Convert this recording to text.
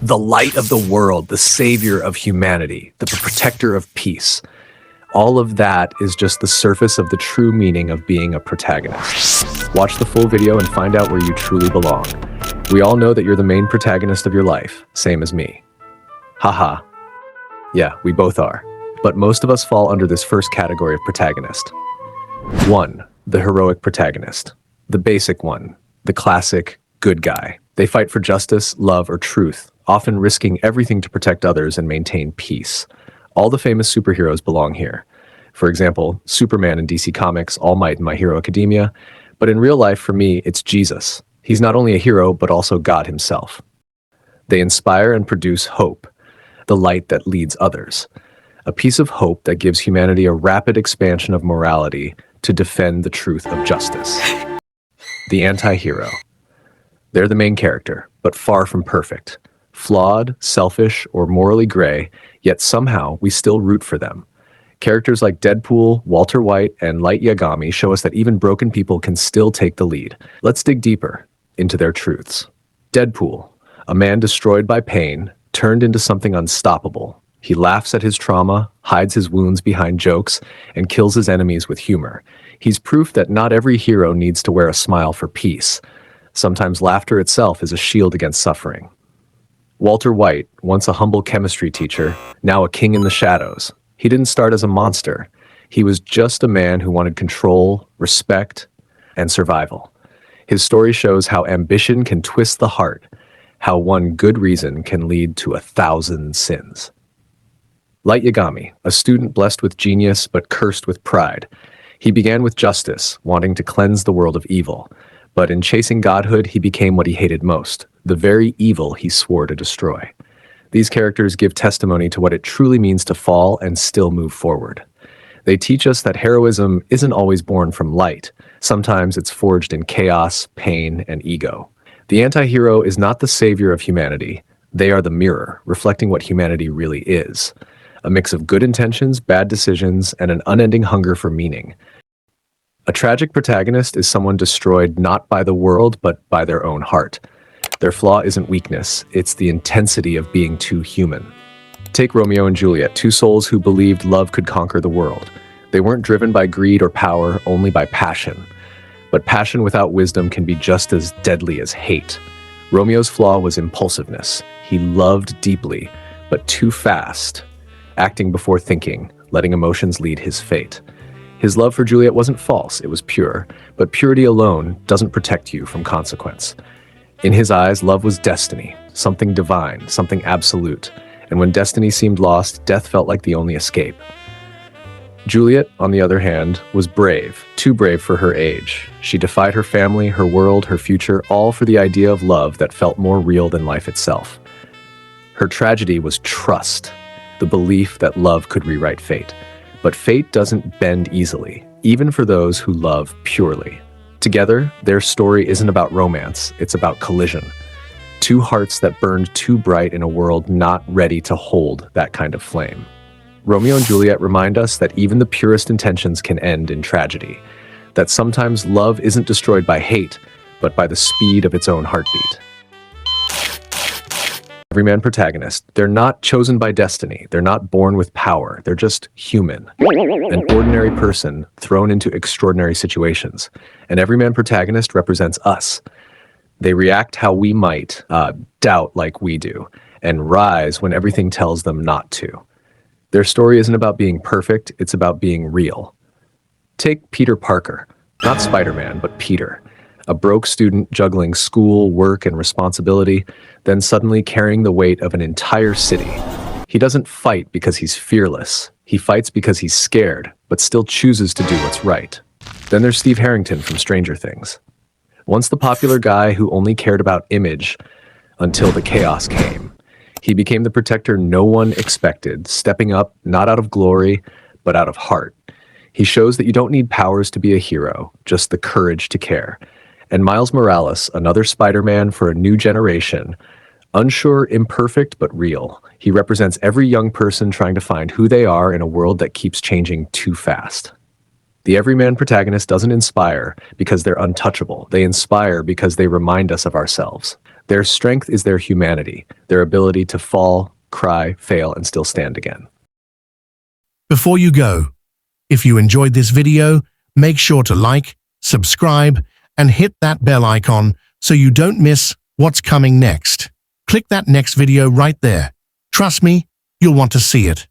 The light of the world, the savior of humanity, the protector of peace. All of that is just the surface of the true meaning of being a protagonist. Watch the full video and find out where you truly belong. We all know that you're the main protagonist of your life, same as me. Haha. Yeah, we both are. But most of us fall under this first category of protagonist. 1. The heroic protagonist. The basic one. The classic good guy. They fight for justice, love, or truth, often risking everything to protect others and maintain peace. All the famous superheroes belong here. For example, Superman in DC Comics, All Might in My Hero Academia. But in real life, for me, it's Jesus. He's not only a hero, but also God himself. They inspire and produce hope, the light that leads others. A piece of hope that gives humanity a rapid expansion of morality to defend the truth of justice. The anti-hero. They're the main character, but far from perfect. Flawed, selfish, or morally gray, yet somehow we still root for them. Characters like Deadpool, Walter White, and Light Yagami show us that even broken people can still take the lead. Let's dig deeper into their truths. Deadpool, a man destroyed by pain, turned into something unstoppable. He laughs at his trauma, hides his wounds behind jokes, and kills his enemies with humor. He's proof that not every hero needs to wear a smile for peace. Sometimes laughter itself is a shield against suffering. Walter White, once a humble chemistry teacher, now a king in the shadows. He didn't start as a monster. He was just a man who wanted control, respect, and survival. His story shows how ambition can twist the heart, how one good reason can lead to 1,000 sins. Light Yagami, a student blessed with genius but cursed with pride. He began with justice, wanting to cleanse the world of evil. But in chasing godhood, he became what he hated most, the very evil he swore to destroy. These characters give testimony to what it truly means to fall and still move forward. They teach us that heroism isn't always born from light. Sometimes it's forged in chaos, pain, and ego. The anti-hero is not the savior of humanity. They are the mirror, reflecting what humanity really is. A mix of good intentions, bad decisions, and an unending hunger for meaning. A tragic protagonist is someone destroyed not by the world, but by their own heart. Their flaw isn't weakness, it's the intensity of being too human. Take Romeo and Juliet, two souls who believed love could conquer the world. They weren't driven by greed or power, only by passion. But passion without wisdom can be just as deadly as hate. Romeo's flaw was impulsiveness. He loved deeply, but too fast, acting before thinking, letting emotions lead his fate. His love for Juliet wasn't false, it was pure, but purity alone doesn't protect you from consequence. In his eyes, love was destiny, something divine, something absolute, and when destiny seemed lost, death felt like the only escape. Juliet, on the other hand, was brave, too brave for her age. She defied her family, her world, her future, all for the idea of love that felt more real than life itself. Her tragedy was trust, the belief that love could rewrite fate. But fate doesn't bend easily, even for those who love purely. Together, their story isn't about romance, it's about collision. Two hearts that burned too bright in a world not ready to hold that kind of flame. Romeo and Juliet remind us that even the purest intentions can end in tragedy, that sometimes love isn't destroyed by hate, but by the speed of its own heartbeat. Everyman protagonist. They're not chosen by destiny. They're not born with power. They're just human. An ordinary person thrown into extraordinary situations. An everyman protagonist represents us. They react how we might, doubt like we do, and rise when everything tells them not to. Their story isn't about being perfect, it's about being real. Take Peter Parker. Not Spider-Man, but Peter. A broke student juggling school, work, and responsibility, then suddenly carrying the weight of an entire city. He doesn't fight because he's fearless. He fights because he's scared, but still chooses to do what's right. Then there's Steve Harrington from Stranger Things. Once the popular guy who only cared about image until the chaos came. He became the protector no one expected, stepping up not out of glory, but out of heart. He shows that you don't need powers to be a hero, just the courage to care. And Miles Morales, another Spider-Man for a new generation, unsure, imperfect, but real. He represents every young person trying to find who they are in a world that keeps changing too fast. The everyman protagonist doesn't inspire because they're untouchable. They inspire because they remind us of ourselves. Their strength is their humanity, their ability to fall, cry, fail, and still stand again. Before you go, if you enjoyed this video, make sure to like, subscribe, and hit that bell icon so you don't miss what's coming next. Click that next video right there. Trust me, you'll want to see it.